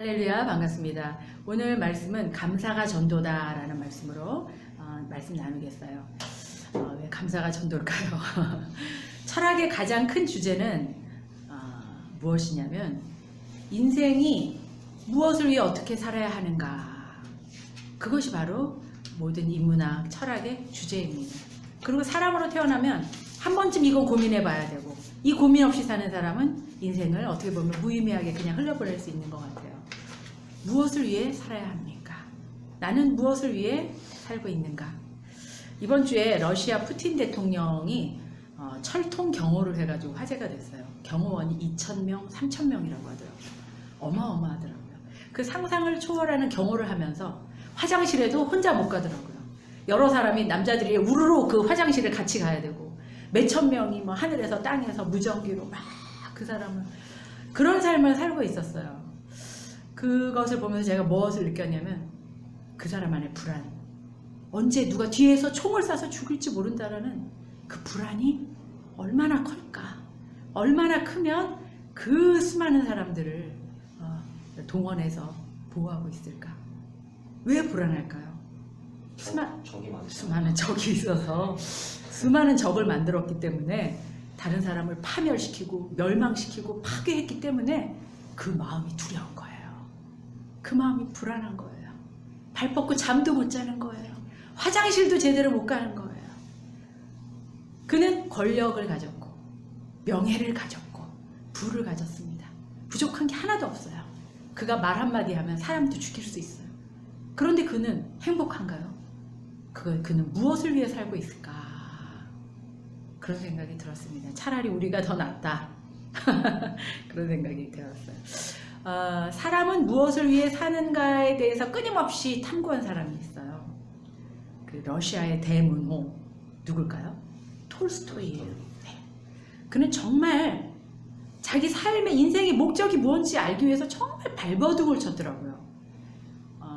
할렐루야, 반갑습니다. 오늘 말씀은 감사가 전도다라는 말씀으로 말씀 나누겠어요. 왜 감사가 전도일까요? 철학의 가장 큰 주제는 무엇이냐면 인생이 무엇을 위해 어떻게 살아야 하는가. 그것이 바로 모든 인문학, 철학의 주제입니다. 그리고 사람으로 태어나면 한 번쯤 이건 고민해 봐야 되고, 이 고민 없이 사는 사람은 인생을 어떻게 보면 무의미하게 그냥 흘려보낼 수 있는 것 같아요. 무엇을 위해 살아야 합니까? 나는 무엇을 위해 살고 있는가? 이번 주에 러시아 푸틴 대통령이 철통 경호를 해가지고 화제가 됐어요. 경호원이 2,000명, 3,000명이라고 하더라고요. 어마어마하더라고요. 그 상상을 초월하는 경호를 하면서 화장실에도 혼자 못 가더라고요. 여러 사람이, 남자들이 우르르 그 화장실을 같이 가야 되고, 몇천 명이 뭐 하늘에서 땅에서 무전기로 막 그 사람을, 그런 삶을 살고 있었어요. 그것을 보면서 제가 무엇을 느꼈냐면 그 사람 안에 불안, 언제 누가 뒤에서 총을 쏴서 죽일지 모른다라는 그 불안이 얼마나 클까, 얼마나 크면 그 수많은 사람들을 동원해서 보호하고 있을까. 왜 불안할까요? 수많은 적이 있어서, 수많은 적을 만들었기 때문에, 다른 사람을 파멸시키고 멸망시키고 파괴했기 때문에 그 마음이 두려운 거예요. 그 마음이 불안한 거예요. 발 뻗고 잠도 못 자는 거예요. 화장실도 제대로 못 가는 거예요. 그는 권력을 가졌고 명예를 가졌고 부를 가졌습니다. 부족한 게 하나도 없어요. 그가 말 한마디 하면 사람도 죽일 수 있어요. 그런데 그는 행복한가요? 그는 무엇을 위해 살고 있을까? 그런 생각이 들었습니다. 차라리 우리가 더 낫다. 그런 생각이 들었어요. 사람은 무엇을 위해 사는가에 대해서 끊임없이 탐구한 사람이 있어요. 그 러시아의 대문호 누굴까요? 톨스토이예요. 네. 그는 정말 자기 삶의 인생의 목적이 무엇인지 알기 위해서 정말 발버둥을 쳤더라고요.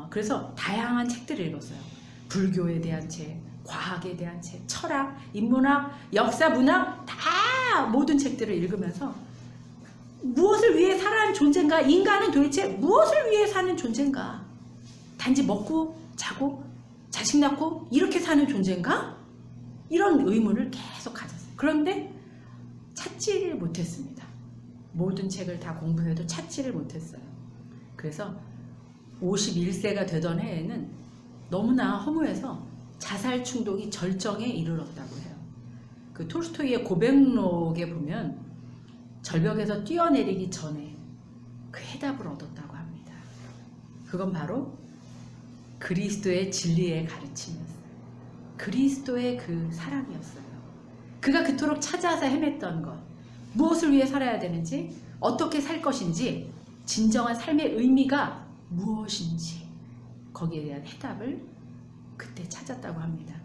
그래서 다양한 책들을 읽었어요. 불교에 대한 책, 과학에 대한 책, 철학, 인문학, 역사, 문학, 다 모든 책들을 읽으면서 무엇을 위해 살아가는 존재인가? 인간은 도대체 무엇을 위해 사는 존재인가? 단지 먹고 자고 자식 낳고 이렇게 사는 존재인가? 이런 의문을 계속 가졌어요. 그런데 찾지를 못했습니다. 모든 책을 다 공부해도 찾지를 못했어요. 그래서 51세가 되던 해에는 너무나 허무해서 자살 충동이 절정에 이르렀다고 해요. 그 톨스토이의 고백록에 보면 절벽에서 뛰어내리기 전에 그 해답을 얻었다고 합니다. 그건 바로 그리스도의 진리의 가르침이었어요. 그리스도의 그 사랑이었어요. 그가 그토록 찾아서 헤맸던 것, 무엇을 위해 살아야 되는지, 어떻게 살 것인지, 진정한 삶의 의미가 무엇인지, 거기에 대한 해답을 그때 찾았다고 합니다.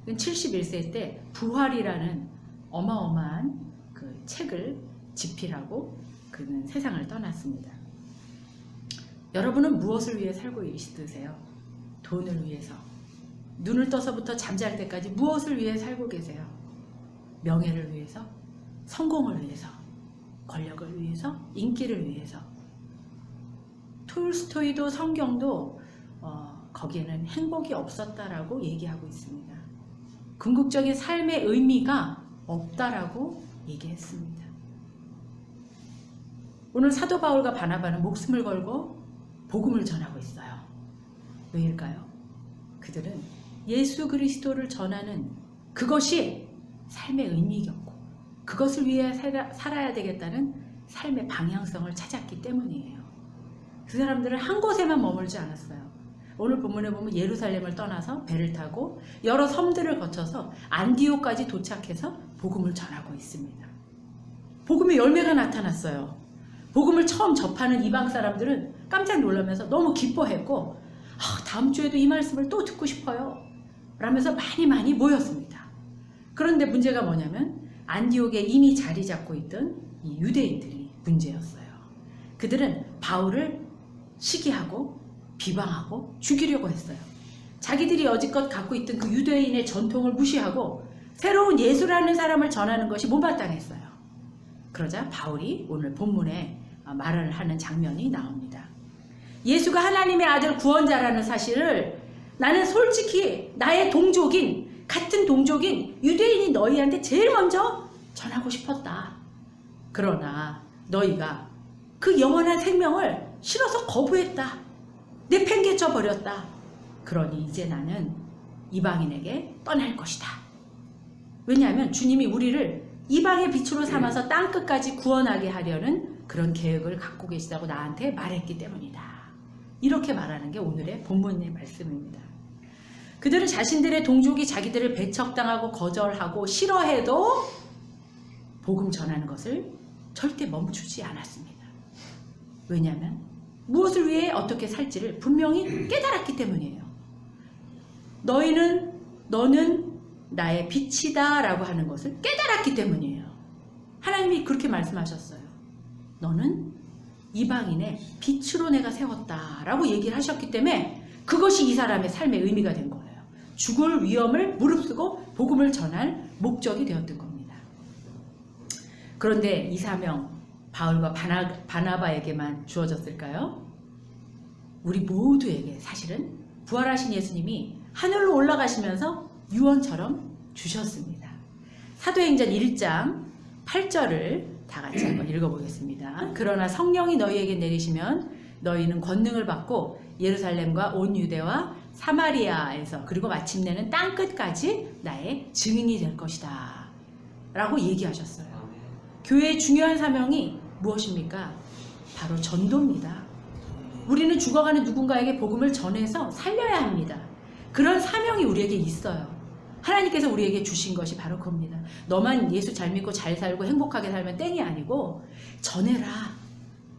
71세 때 부활이라는 어마어마한 그 책을 집필하고 그는 세상을 떠났습니다. 여러분은 무엇을 위해 살고 있으세요? 돈을 위해서, 눈을 떠서부터 잠잘 때까지 무엇을 위해 살고 계세요? 명예를 위해서, 성공을 위해서, 권력을 위해서, 인기를 위해서. 톨스토이도 성경도 거기에는 행복이 없었다라고 얘기하고 있습니다. 궁극적인 삶의 의미가 없다라고 얘기했습니다. 오늘 사도 바울과 바나바는 목숨을 걸고 복음을 전하고 있어요. 왜일까요? 그들은 예수 그리스도를 전하는 그것이 삶의 의미였고 그것을 위해 살아야 되겠다는 삶의 방향성을 찾았기 때문이에요. 그 사람들은 한 곳에만 머물지 않았어요. 오늘 본문에 보면 예루살렘을 떠나서 배를 타고 여러 섬들을 거쳐서 안디옥까지 도착해서 복음을 전하고 있습니다. 복음의 열매가 나타났어요. 복음을 처음 접하는 이방 사람들은 깜짝 놀라면서 너무 기뻐했고 다음 주에도 이 말씀을 또 듣고 싶어요 라면서 많이 모였습니다. 그런데 문제가 뭐냐면 안디옥에 이미 자리 잡고 있던 이 유대인들이 문제였어요. 그들은 바울을 시기하고 비방하고 죽이려고 했어요. 자기들이 여지껏 갖고 있던 그 유대인의 전통을 무시하고 새로운 예수라는 사람을 전하는 것이 못마땅했어요. 그러자 바울이 오늘 본문에 말을 하는 장면이 나옵니다. 예수가 하나님의 아들 구원자라는 사실을 나는 솔직히 나의 동족인, 같은 동족인 유대인이 너희한테 제일 먼저 전하고 싶었다. 그러나 너희가 그 영원한 생명을 싫어서 거부했다. 내팽개쳐 버렸다. 그러니 이제 나는 이방인에게 떠날 것이다. 왜냐하면 주님이 우리를 이방의 빛으로 삼아서 땅끝까지 구원하게 하려는 그런 계획을 갖고 계시다고 나한테 말했기 때문이다. 이렇게 말하는 게 오늘의 본문의 말씀입니다. 그들은 자신들의 동족이 자기들을 배척당하고 거절하고 싫어해도 복음 전하는 것을 절대 멈추지 않았습니다. 왜냐하면 무엇을 위해 어떻게 살지를 분명히 깨달았기 때문이에요. 너는 나의 빛이다 라고 하는 것을 깨달았기 때문이에요. 하나님이 그렇게 말씀하셨어요. 너는 이방인의 빛으로 내가 세웠다 라고 얘기를 하셨기 때문에 그것이 이 사람의 삶의 의미가 된 거예요. 죽을 위험을 무릅쓰고 복음을 전할 목적이 되었던 겁니다. 그런데 이 사명 바울과 바나바에게만 주어졌을까요? 우리 모두에게 사실은 부활하신 예수님이 하늘로 올라가시면서 유언처럼 주셨습니다. 사도행전 1장 8절을 다 같이 한번 읽어보겠습니다. 그러나 성령이 너희에게 내리시면 너희는 권능을 받고 예루살렘과 온 유대와 사마리아에서 그리고 마침내는 땅끝까지 나의 증인이 될 것이다 라고 얘기하셨어요. 교회의 중요한 사명이 무엇입니까? 바로 전도입니다. 우리는 죽어가는 누군가에게 복음을 전해서 살려야 합니다. 그런 사명이 우리에게 있어요. 하나님께서 우리에게 주신 것이 바로 그겁니다. 너만 예수 잘 믿고 잘 살고 행복하게 살면 땡이 아니고 전해라.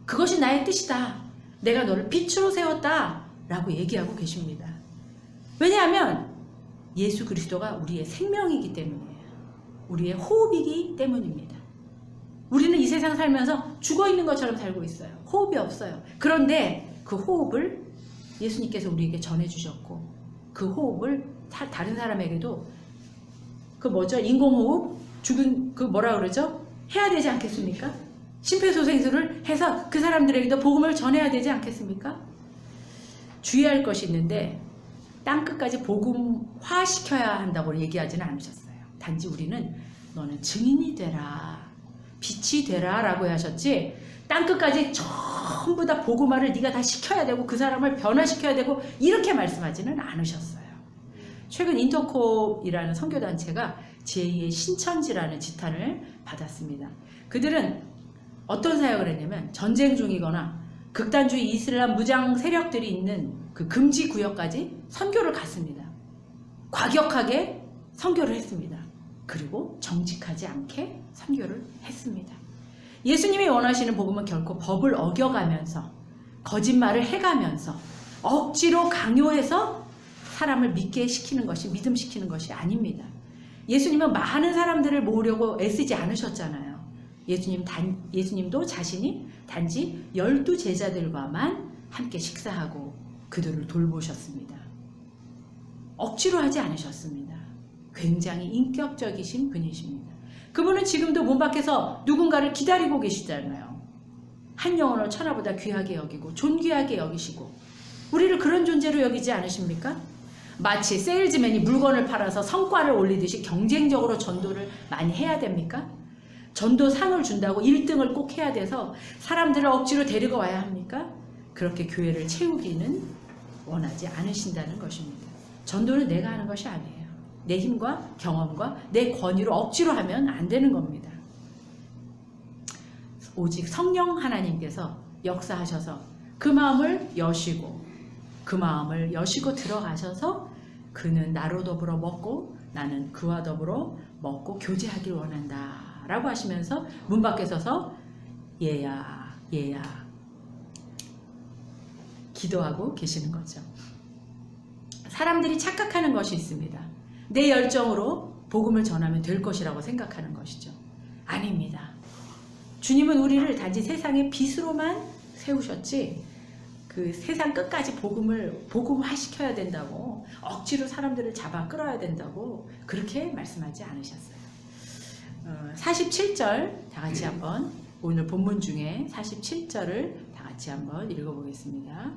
그것이 나의 뜻이다. 내가 너를 빛으로 세웠다 라고 얘기하고 계십니다. 왜냐하면 예수 그리스도가 우리의 생명이기 때문이에요. 우리의 호흡이기 때문입니다. 우리는 이 세상 살면서 죽어있는 것처럼 살고 있어요. 호흡이 없어요. 그런데 그 호흡을 예수님께서 우리에게 전해주셨고 그 호흡을 다른 사람에게도 인공호흡 죽은 뭐라 그러죠? 해야 되지 않겠습니까? 심폐소생술을 해서 그 사람들에게도 복음을 전해야 되지 않겠습니까? 주의할 것이 있는데 땅끝까지 복음화 시켜야 한다고 얘기하지는 않으셨어요. 단지 우리는 너는 증인이 되라, 빛이 되라 라고 하셨지 땅끝까지 전부 다 복음화를 네가 다 시켜야 되고 그 사람을 변화시켜야 되고 이렇게 말씀하지는 않으셨어요. 최근 인터콥이라는 선교단체가 제2의 신천지라는 지탄을 받았습니다. 그들은 어떤 사역을 했냐면 전쟁 중이거나 극단주의 이슬람 무장 세력들이 있는 그 금지 구역까지 선교를 갔습니다. 과격하게 선교를 했습니다. 그리고 정직하지 않게 선교를 했습니다. 예수님이 원하시는 복음은 결코 법을 어겨가면서 거짓말을 해가면서 억지로 강요해서 사람을 믿게 시키는 것이 믿음시키는 것이 아닙니다. 예수님은 많은 사람들을 모으려고 애쓰지 않으셨잖아요. 예수님도 자신이 단지 12제자들과만 함께 식사하고 그들을 돌보셨습니다. 억지로 하지 않으셨습니다. 굉장히 인격적이신 분이십니다. 그분은 지금도 문 밖에서 누군가를 기다리고 계시잖아요. 한 영혼을 천하보다 귀하게 여기고 존귀하게 여기시고 우리를 그런 존재로 여기지 않으십니까? 마치 세일즈맨이 물건을 팔아서 성과를 올리듯이 경쟁적으로 전도를 많이 해야 됩니까? 전도상을 준다고 1등을 꼭 해야 돼서 사람들을 억지로 데리고 와야 합니까? 그렇게 교회를 채우기는 원하지 않으신다는 것입니다. 전도는 내가 하는 것이 아니에요. 내 힘과 경험과 내 권위로 억지로 하면 안 되는 겁니다. 오직 성령 하나님께서 역사하셔서 그 마음을 여시고 들어가셔서 그는 나로 더불어 먹고 나는 그와 더불어 먹고 교제하길 원한다 라고 하시면서 문 밖에 서서 얘야 기도하고 계시는 거죠. 사람들이 착각하는 것이 있습니다. 내 열정으로 복음을 전하면 될 것이라고 생각하는 것이죠. 아닙니다. 주님은 우리를 단지 세상의 빛으로만 세우셨지 그 세상 끝까지 복음화시켜야 된다고 억지로 사람들을 잡아 끌어야 된다고 그렇게 말씀하지 않으셨어요. 47절 다 같이 한번 오늘 본문 중에 47절을 다 같이 같이 한번 읽어보겠습니다.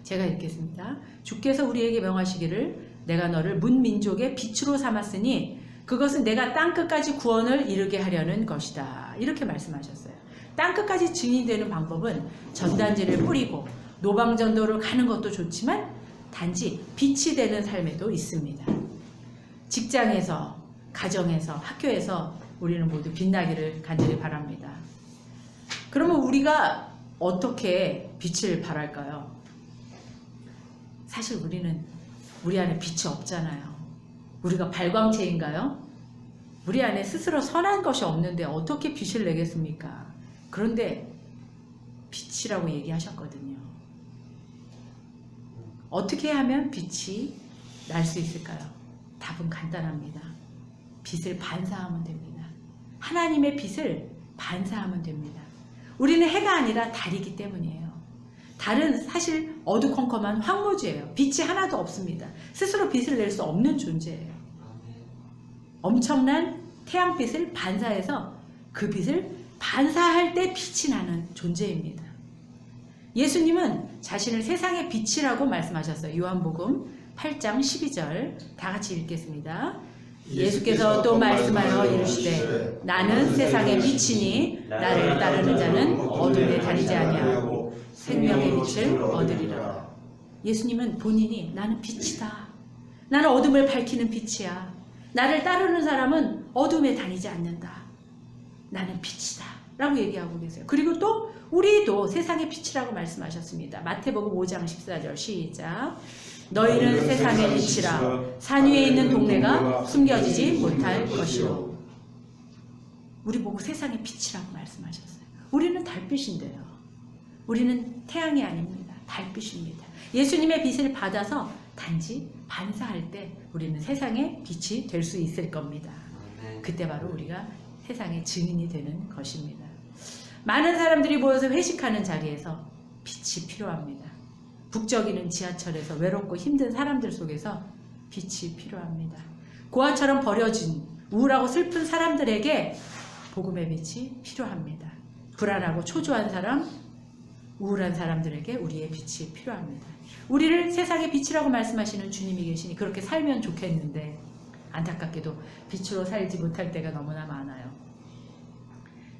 제가 읽겠습니다. 주께서 우리에게 명하시기를 내가 너를 문민족의 빛으로 삼았으니 그것은 내가 땅끝까지 구원을 이루게 하려는 것이다. 이렇게 말씀하셨어요. 땅끝까지 증인되는 방법은 전단지를 뿌리고 노방전도를 가는 것도 좋지만 단지 빛이 되는 삶에도 있습니다. 직장에서, 가정에서, 학교에서 우리는 모두 빛나기를 간절히 바랍니다. 그러면 우리가 어떻게 빛을 발할까요? 사실 우리 안에 빛이 없잖아요. 우리가 발광체인가요? 우리 안에 스스로 선한 것이 없는데 어떻게 빛을 내겠습니까? 그런데 빛이라고 얘기하셨거든요. 어떻게 하면 빛이 날 수 있을까요? 답은 간단합니다. 빛을 반사하면 됩니다. 하나님의 빛을 반사하면 됩니다. 우리는 해가 아니라 달이기 때문이에요. 달은 사실 어두컴컴한 황무지예요. 빛이 하나도 없습니다. 스스로 빛을 낼 수 없는 존재예요. 엄청난 태양빛을 반사해서 그 빛을 반사할 때 빛이 나는 존재입니다. 예수님은 자신을 세상의 빛이라고 말씀하셨어요. 요한복음 8장 12절 다 같이 읽겠습니다. 예수께서 또 말씀하여 이르시되 나는 세상의 빛이니 나를 따르는 자는 어둠에 다니지 아니하고 생명의 빛을 얻으리라. 예수님은 본인이 나는 빛이다. 나는 어둠을 밝히는 빛이야. 나를 따르는 사람은 어둠에 다니지 않는다. 나는 빛이다. 라고 얘기하고 계세요. 그리고 또 우리도 세상의 빛이라고 말씀하셨습니다. 마태복음 5장 14절 시작. 너희는 세상의 빛이라 산 위에 있는 동네가 숨겨지지 못할 것이요. 우리 보고 세상의 빛이라고 말씀하셨어요. 우리는 달빛인데요. 우리는 태양이 아닙니다. 달빛입니다. 예수님의 빛을 받아서 단지 반사할 때 우리는 세상의 빛이 될 수 있을 겁니다. 그때 바로 우리가 세상의 증인이 되는 것입니다. 많은 사람들이 모여서 회식하는 자리에서 빛이 필요합니다. 북적이는 지하철에서 외롭고 힘든 사람들 속에서 빛이 필요합니다. 고아처럼 버려진 우울하고 슬픈 사람들에게 복음의 빛이 필요합니다. 불안하고 초조한 사람, 우울한 사람들에게 우리의 빛이 필요합니다. 우리를 세상의 빛이라고 말씀하시는 주님이 계시니 그렇게 살면 좋겠는데 안타깝게도 빛으로 살지 못할 때가 너무나 많아요.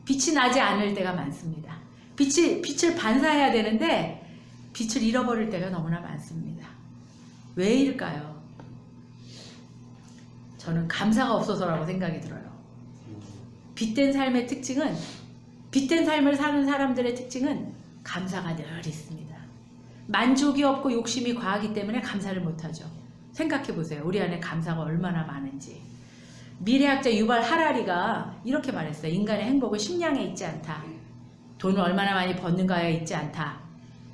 빛이 나지 않을 때가 많습니다. 빛을 반사해야 되는데 빛을 잃어버릴 때가 너무나 많습니다. 왜일까요? 저는 감사가 없어서라고 생각이 들어요. 빛된 삶의 특징은, 빛된 삶을 사는 사람들의 특징은 감사가 늘 있습니다. 만족이 없고 욕심이 과하기 때문에 감사를 못하죠. 생각해 보세요. 우리 안에 감사가 얼마나 많은지. 미래학자 유발 하라리가 이렇게 말했어요. 인간의 행복은 식량에 있지 않다. 돈을 얼마나 많이 버는가에 있지 않다.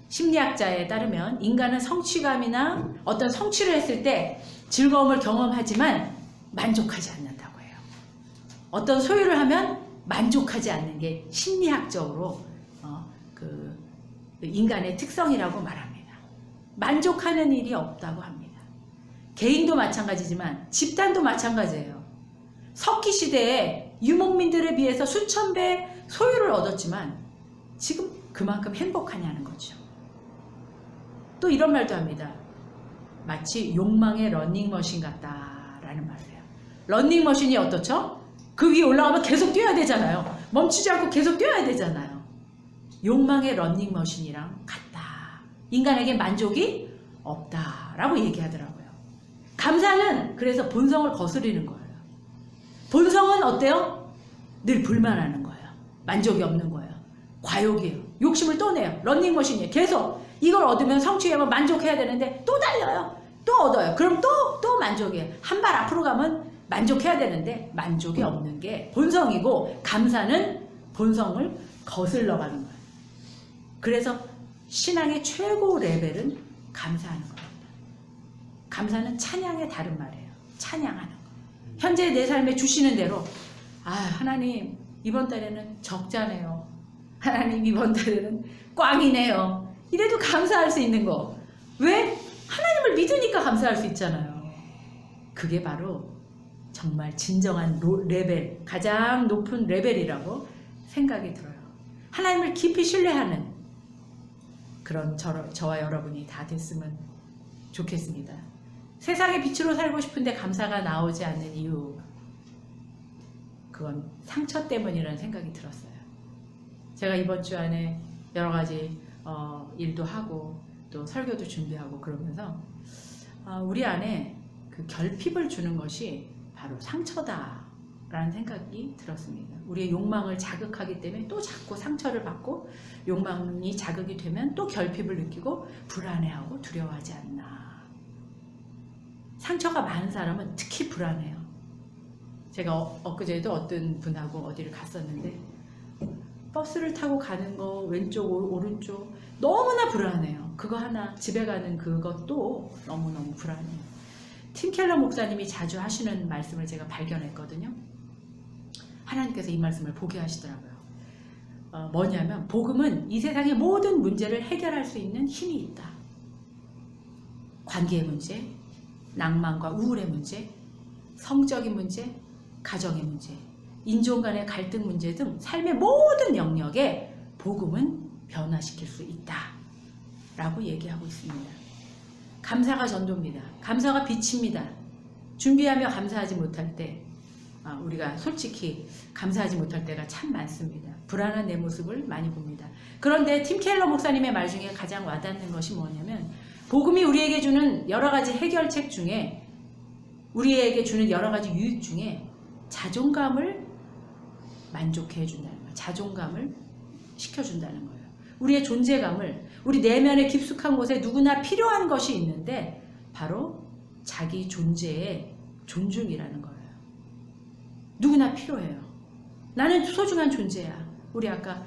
심리학자에 따르면 인간은 성취감이나 어떤 성취를 했을 때 즐거움을 경험하지만 만족하지 않는다고 해요. 어떤 소유를 하면 만족하지 않는 게 심리학적으로 그 인간의 특성이라고 말합니다. 만족하는 일이 없다고 합니다. 개인도 마찬가지지만 집단도 마찬가지예요. 석기 시대에 유목민들에 비해서 수천 배 소유를 얻었지만 지금 그만큼 행복하냐는 거죠. 또 이런 말도 합니다. 마치 욕망의 러닝머신 같다라는 말이에요. 러닝머신이 어떻죠? 그 위에 올라가면 계속 뛰어야 되잖아요. 멈추지 않고 계속 뛰어야 되잖아요. 욕망의 러닝머신이랑 같다. 인간에게 만족이 없다라고 얘기하더라고요. 감사는 그래서 본성을 거스르는 거예요. 본성은 어때요? 늘 불만하는 거예요. 만족이 없는 거예요. 과욕이에요. 욕심을 또 내요. 러닝머신이에요. 계속 이걸 얻으면 성취하면 만족해야 되는데 또 달려요. 또 얻어요. 그럼 또 만족이에요. 한 발 앞으로 가면 만족해야 되는데 만족이 없는 게 본성이고 감사는 본성을 거슬러 가는 거예요. 그래서 신앙의 최고 레벨은 감사하는 겁니다. 감사는 찬양의 다른 말이에요. 찬양하는 거. 현재 내 삶에 주시는 대로 하나님 이번 달에는 적자네요. 하나님 이번 달에는 꽝이네요. 이래도 감사할 수 있는 거. 왜? 하나님을 믿으니까 감사할 수 있잖아요. 그게 바로 정말 진정한 레벨, 가장 높은 레벨이라고 생각이 들어요. 하나님을 깊이 신뢰하는 그런 저와 여러분이 다 됐으면 좋겠습니다. 세상의 빛으로 살고 싶은데 감사가 나오지 않는 이유, 그건 상처 때문이라는 생각이 들었어요. 제가 이번 주 안에 여러 가지 일도 하고 또 설교도 준비하고 그러면서 우리 안에 그 결핍을 주는 것이 바로 상처다라는 생각이 들었습니다. 우리의 욕망을 자극하기 때문에 또 자꾸 상처를 받고, 욕망이 자극이 되면 또 결핍을 느끼고 불안해하고 두려워하지 않나. 상처가 많은 사람은 특히 불안해요. 제가 엊그제도 어떤 분하고 어디를 갔었는데 버스를 타고 가는 거 왼쪽 오른쪽 너무나 불안해요. 그거 하나, 집에 가는 그것도 너무너무 불안해요. 팀 켈러 목사님이 자주 하시는 말씀을 제가 발견했거든요. 하나님께서 이 말씀을 보게 하시더라고요. 뭐냐면 복음은 이 세상의 모든 문제를 해결할 수 있는 힘이 있다. 관계의 문제, 낭만과 우울의 문제, 성적인 문제, 가정의 문제, 인종 간의 갈등 문제 등 삶의 모든 영역에 복음은 변화시킬 수 있다 라고 얘기하고 있습니다. 감사가 전도입니다. 감사가 빛입니다. 준비하며 감사하지 못할 때 우리가 솔직히 감사하지 못할 때가 참 많습니다. 불안한 내 모습을 많이 봅니다. 그런데 팀 켈러 목사님의 말 중에 가장 와닿는 것이 뭐냐면, 복음이 우리에게 주는 여러 가지 해결책 중에, 우리에게 주는 여러 가지 유익 중에 자존감을 만족해 준다는 거예요. 자존감을 시켜준다는 거예요. 우리의 존재감을, 우리 내면의 깊숙한 곳에 누구나 필요한 것이 있는데 바로 자기 존재의 존중이라는 거예요. 누구나 필요해요. 나는 소중한 존재야. 우리 아까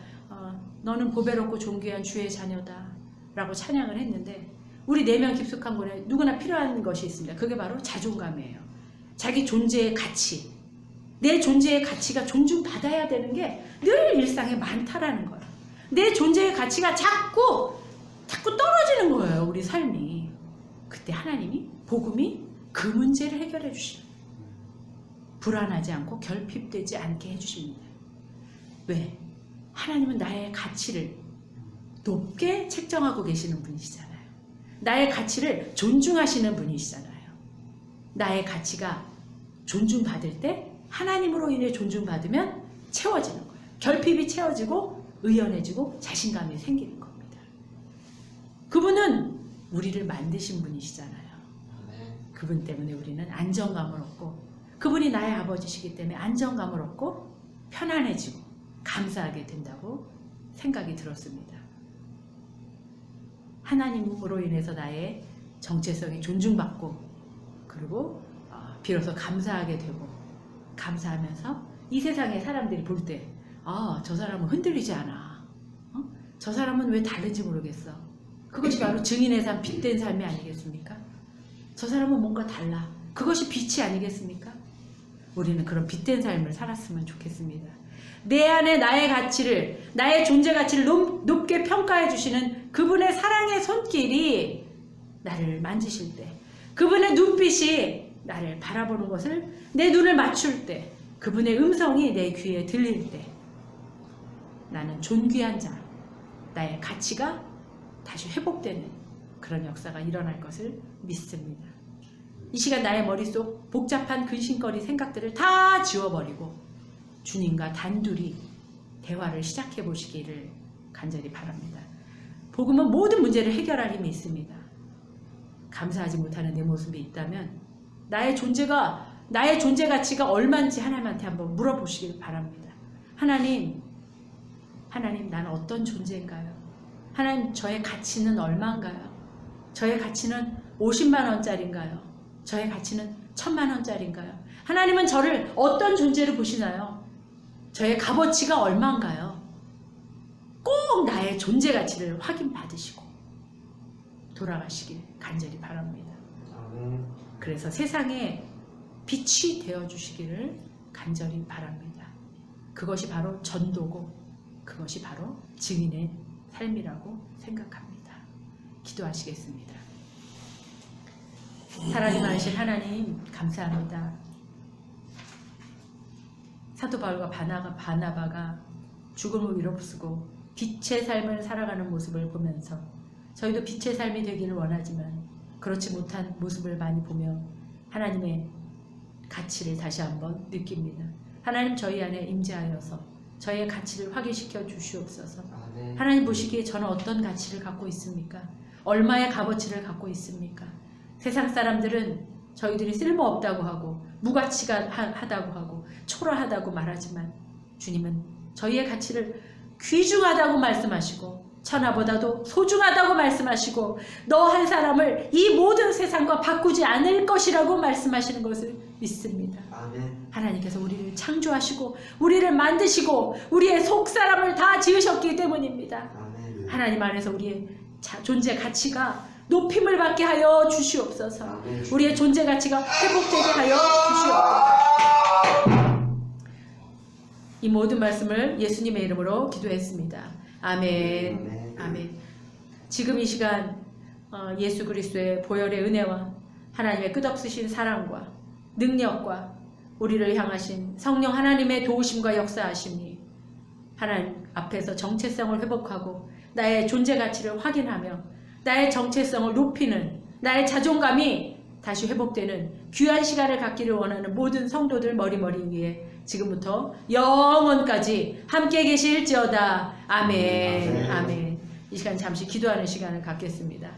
너는 보배롭고 존귀한 주의 자녀다 라고 찬양을 했는데, 우리 내면 깊숙한 곳에 누구나 필요한 것이 있습니다. 그게 바로 자존감이에요. 자기 존재의 가치, 내 존재의 가치가 존중받아야 되는 게 늘 일상에 많다라는 거예요. 내 존재의 가치가 자꾸 떨어지는 거예요. 우리 삶이. 그때 하나님이, 복음이 그 문제를 해결해 주시는, 불안하지 않고 결핍되지 않게 해주십니다. 왜? 하나님은 나의 가치를 높게 책정하고 계시는 분이시잖아요. 나의 가치를 존중하시는 분이시잖아요. 나의 가치가 존중받을 때, 하나님으로 인해 존중받으면 채워지는 거예요. 결핍이 채워지고 의연해지고 자신감이 생기는 겁니다. 그분은 우리를 만드신 분이시잖아요. 그분 때문에 우리는 안정감을 얻고, 그분이 나의 아버지시기 때문에 안정감을 얻고 편안해지고 감사하게 된다고 생각이 들었습니다. 하나님으로 인해서 나의 정체성이 존중받고, 그리고 비로소 감사하게 되고, 감사하면서 이 세상의 사람들이 볼 때 저 사람은 흔들리지 않아. 저 사람은 왜 다른지 모르겠어. 그것이 바로 증인의 삶, 빛된 삶이 아니겠습니까? 저 사람은 뭔가 달라. 그것이 빛이 아니겠습니까? 우리는 그런 빛된 삶을 살았으면 좋겠습니다. 내 안에 나의 가치를, 나의 존재 가치를 높게 평가해 주시는 그분의 사랑의 손길이 나를 만지실 때, 그분의 눈빛이 나를 바라보는 것을, 내 눈을 맞출 때, 그분의 음성이 내 귀에 들릴 때, 나는 존귀한 자, 나의 가치가 다시 회복되는 그런 역사가 일어날 것을 믿습니다. 이 시간 나의 머릿속 복잡한 근심거리 생각들을 다 지워버리고 주님과 단둘이 대화를 시작해 보시기를 간절히 바랍니다. 복음은 모든 문제를 해결할 힘이 있습니다. 감사하지 못하는 내 모습이 있다면 나의 존재 가치가 얼마인지 하나님한테 한번 물어보시길 바랍니다. 하나님, 나는 어떤 존재인가요? 하나님, 저의 가치는 얼마인가요? 저의 가치는 50만 원짜리인가요? 저의 가치는 1000만 원짜리인가요? 하나님은 저를 어떤 존재로 보시나요? 저의 값어치가 얼마인가요? 꼭 나의 존재 가치를 확인받으시고 돌아가시길 간절히 바랍니다. 그래서 세상에 빛이 되어주시기를 간절히 바랍니다. 그것이 바로 전도고, 그것이 바로 증인의 삶이라고 생각합니다. 기도하시겠습니다. 살아있는 하신 하나님, 감사합니다. 사도 바울과 바나바가 죽음을 위롭쓰고 빛의 삶을 살아가는 모습을 보면서 저희도 빛의 삶이 되기를 원하지만 그렇지 못한 모습을 많이 보며 하나님의 가치를 다시 한번 느낍니다. 하나님 저희 안에 임재하여서 저희의 가치를 확인시켜 주시옵소서. 아멘. 하나님 보시기에 저는 어떤 가치를 갖고 있습니까? 얼마의 값어치를 갖고 있습니까? 세상 사람들은 저희들이 쓸모없다고 하고 무가치가 하다고 하고 초라하다고 말하지만 주님은 저희의 가치를 귀중하다고 말씀하시고 천하보다도 소중하다고 말씀하시고 너 한 사람을 이 모든 세상과 바꾸지 않을 것이라고 말씀하시는 것을 믿습니다. 아멘. 하나님께서 우리를 창조하시고 우리를 만드시고 우리의 속사람을 다 지으셨기 때문입니다. 아멘. 하나님 안에서 우리의 존재 가치가 높임을 받게 하여 주시옵소서. 아멘. 우리의 존재 가치가 회복되게 하여 주시옵소서. 이 모든 말씀을 예수님의 이름으로 기도했습니다. 아멘. 아멘. 아멘. 지금 이 시간 예수 그리스도의 보혈의 은혜와 하나님의 끝없으신 사랑과 능력과 우리를 향하신 성령 하나님의 도우심과 역사하심이 하나님 앞에서 정체성을 회복하고 나의 존재 가치를 확인하며 나의 정체성을 높이는 나의 자존감이 다시 회복되는 귀한 시간을 갖기를 원하는 모든 성도들 머리머리 위에 지금부터 영원까지 함께 계실지어다. 아멘. 아멘. 이 시간 잠시 기도하는 시간을 갖겠습니다.